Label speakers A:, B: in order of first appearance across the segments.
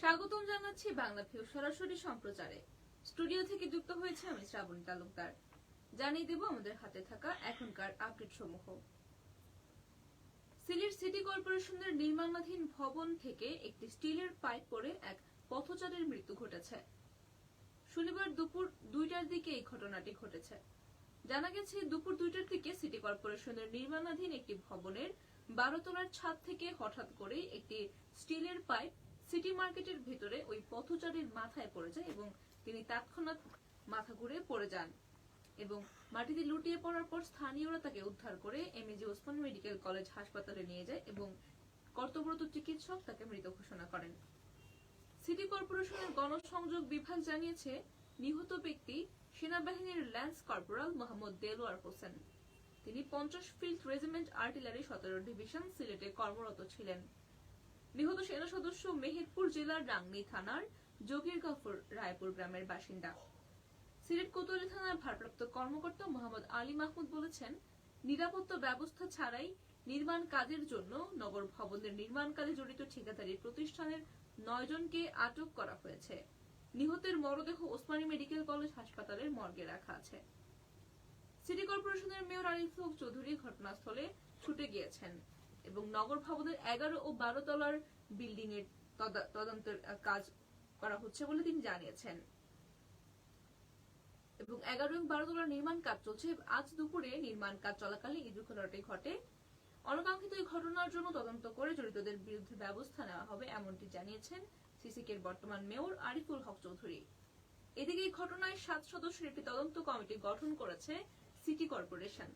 A: স্বাগতম জানাচ্ছি বাংলাভিউ সরাসরি সম্প্রচারে। স্টুডিও থেকে যুক্ত হয়েছে আমি শ্রাবণী তালুকদার। জানিয়ে দেব আমাদের হাতে থাকা এখনকার আপডেট সমূহ। সিলেট সিটি কর্পোরেশনের নির্মাণাধীন ভবন থেকে একটি স্টিলের পাইপ পড়ে এক পথচারীর মৃত্যু ঘটেছে। শনিবার দুপুর 2টার দিকে এই ঘটনাটি ঘটেছে। জানা গেছে দুপুর 2টার দিকে সিটি কর্পোরেশনের নির্মাণাধীন একটি ভবনের 12 তলার ছাদ থেকে হঠাৎ করে একটি স্টিলের পাইপ সিটি মার্কেটের ভিতরে ওই পথচারীর মাথায় পড়ে যায় এবং তিনি তৎক্ষণাৎ মাথা ঘুরে পড়ে যান এবং মাটিতে লুটিয়ে পড়ার পর স্থানীয়রা তাকে উদ্ধার করে এমএজি ওসমান মেডিকেল কলেজ হাসপাতালে নিয়ে যায় এবং কর্তব্যরত চিকিৎসক তাকে মৃত ঘোষণা করেন। সিটি কর্পোরেশনের গণসংযোগ বিভাগ জানিয়েছে, নিহত ব্যক্তি সেনাবাহিনীর ল্যান্স কর্পোরাল মোহাম্মদ দেলোয়ার হোসেন। তিনি 50 ফিল্ড রেজিমেন্ট আর্টিলারি 17 ডিভিশন সিলেটে কর্মরত ছিলেন। নিহত সেনা সদস্য মেহেরপুর জেলার রাংনী থানার জগিরগাফর রায়পুর গ্রামের বাসিন্দা। সিলেট কোতোয়ালি থানার ভারপ্রাপ্ত কর্মকর্তা মোহাম্মদ আলী মাহমুদ বলেছেন, নিরাপত্তা ব্যবস্থা ছাড়াই নির্মাণ কাজের জন্য নগর ভবনের নির্মাণ কাজে জড়িত ঠিকাদারি প্রতিষ্ঠানের 9 জনকে আটক করা হয়েছে। নিহতের মরদেহ ওসমানী মেডিকেল কলেজ হাসপাতালের মর্গে রাখা আছে। সিটি কর্পোরেশনের মেয়র আরিফুল হক চৌধুরী ঘটনাস্থলে ছুটে গিয়েছেন এবং নগর ভবনের 11 ও 12 তলার বিল্ডিং এর তদন্তের কাজ করা হচ্ছে বলে তিনি জানিয়েছেন এবং 11 এবং 12 তলার নির্মাণ কাজ চলছে। আজ দুপুরে নির্মাণ কাজ চলাকালে এই দুর্ঘটনাটি ঘটে। অনাকাঙ্ক্ষিত এই ঘটনার জন্য তদন্ত করে জড়িতদের বিরুদ্ধে ব্যবস্থা নেওয়া হবে এমনটি জানিয়েছেন সিসিকের বর্তমান মেয়র আরিফুল হক চৌধুরী। এদিকে এই ঘটনায় 7 সদস্যের একটি তদন্ত কমিটি গঠন করেছে সিটি কর্পোরেশন।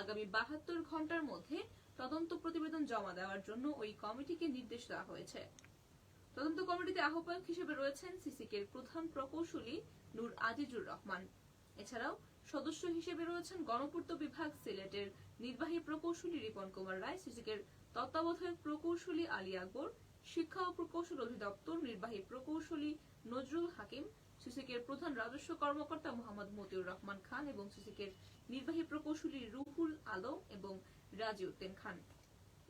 A: আগামী 72 ঘন্টার মধ্যে তদন্ত প্রতিবেদন জমা দেওয়ার জন্য ওই কমিটিকে নির্দেশ দেওয়া হয়েছে। তদন্ত কমিটিতে আহ্বায়ক হিসেবে রয়েছেন সিসিকের প্রধান প্রকৌশলী নূর আজিজুর রহমান। এছাড়াও সদস্য হিসেবে রয়েছেন গণপূর্ত বিভাগ সিলেটের নির্বাহী প্রকৌশলী রিপন কুমার রায়, সিসিকের তত্ত্বাবধায়ক প্রকৌশলী আলী আকবর, শিক্ষা ও প্রকৌশল অধিদপ্তর নির্বাহী প্রকৌশলী নজরুল হাকিম, সিসিকের প্রধান রাজস্ব কর্মকর্তা মোহাম্মদ মতিউর রহমান খান এবং সিসিকের নির্বাহী প্রকৌশলী রুহুল আলম এবং রাজিউদ্দিন খান।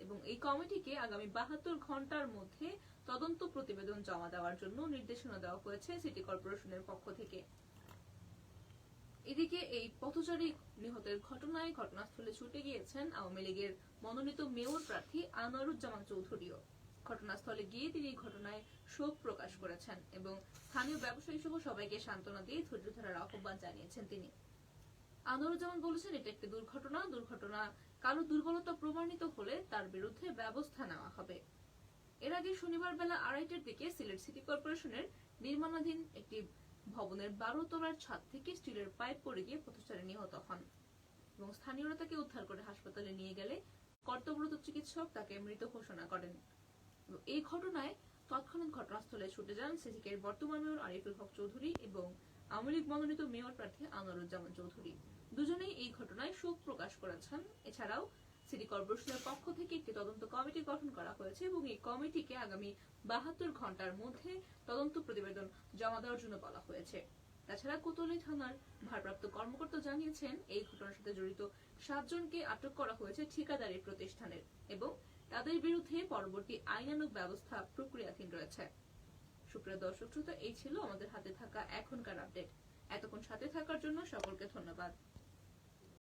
A: এবং এই কমিটিকে আগামী 72 ঘন্টার মধ্যে তদন্ত প্রতিবেদন জমা দেওয়ার জন্য নির্দেশনা দেওয়া হয়েছে সিটি কর্পোরেশনের পক্ষ থেকে। এদিকে এই পথচারী নিহতের ঘটনায় ঘটনাস্থলে ছুটে গিয়েছেন আওয়ামী লীগের মনোনীত মেয়র প্রার্থী আনোয়ারুজ্জামান চৌধুরীও। ঘটনাস্থলে গিয়ে তিনি এই ঘটনায় শোক প্রকাশ করেছেন এবং স্থানীয় ব্যবসায়ী সহ সবাইকে সান্ত্বনা দিয়ে ধৈর্য ধরার আহ্বান জানিয়েছেন তিনি। আনোয়ারুজ্জামান বলেছেন, এটা একটি দুর্ঘটনা কারো দুর্বলতা প্রমাণিত হলে তার বিরুদ্ধে ব্যবস্থা নেওয়া হবে। এর আগে শনিবার বেলা 2:30টার দিকে সিলেট সিটি কর্পোরেশনের নির্মাণাধীন একটি ভবনের 12 তলার ছাদ থেকে স্টিলের পাইপ পড়ে গিয়ে পথচারী নিহত হন এবং স্থানীয়রা তাকে উদ্ধার করে হাসপাতালে নিয়ে গেলে কর্তব্যরত চিকিৎসক তাকে মৃত ঘোষণা করেন। এই ঘটনায় তৎক্ষণাৎ ঘটনাস্থলে ছুটে যান সিসিকের বর্তমান মেয়র আরিফুল হক চৌধুরী এবং আওয়ামী লীগ মনোনীত মেয়র প্রার্থী আনোয়ারুজ্জামান চৌধুরী। দুজনেই এই ঘটনায় শোক প্রকাশ করেছেন। এছাড়াও সিটি কর্পোরেশনের পক্ষ থেকে একটি তদন্ত কমিটি গঠন করা হয়েছে এবং এই কমিটিকে আগামী 72 ঘন্টার মধ্যে তদন্ত প্রতিবেদন জমা দেওয়ার জন্য বলা হয়েছে। তাছাড়া কোতোয়ালি থানার ভারপ্রাপ্ত কর্মকর্তা জানিয়েছেন, এই ঘটনার সাথে জড়িত 7 জনকে আটক করা হয়েছে ঠিকাদারি প্রতিষ্ঠানের এবং তাদের বিরুদ্ধে পরবর্তী আইনানুগ ব্যবস্থা প্রক্রিয়াধীন রয়েছে। সুপ্রিয় দর্শক শ্রোতা, এই ছিল আমাদের হাতে থাকা এখনকার আপডেট। এতক্ষণ সাথে থাকার জন্য সকলকে ধন্যবাদ।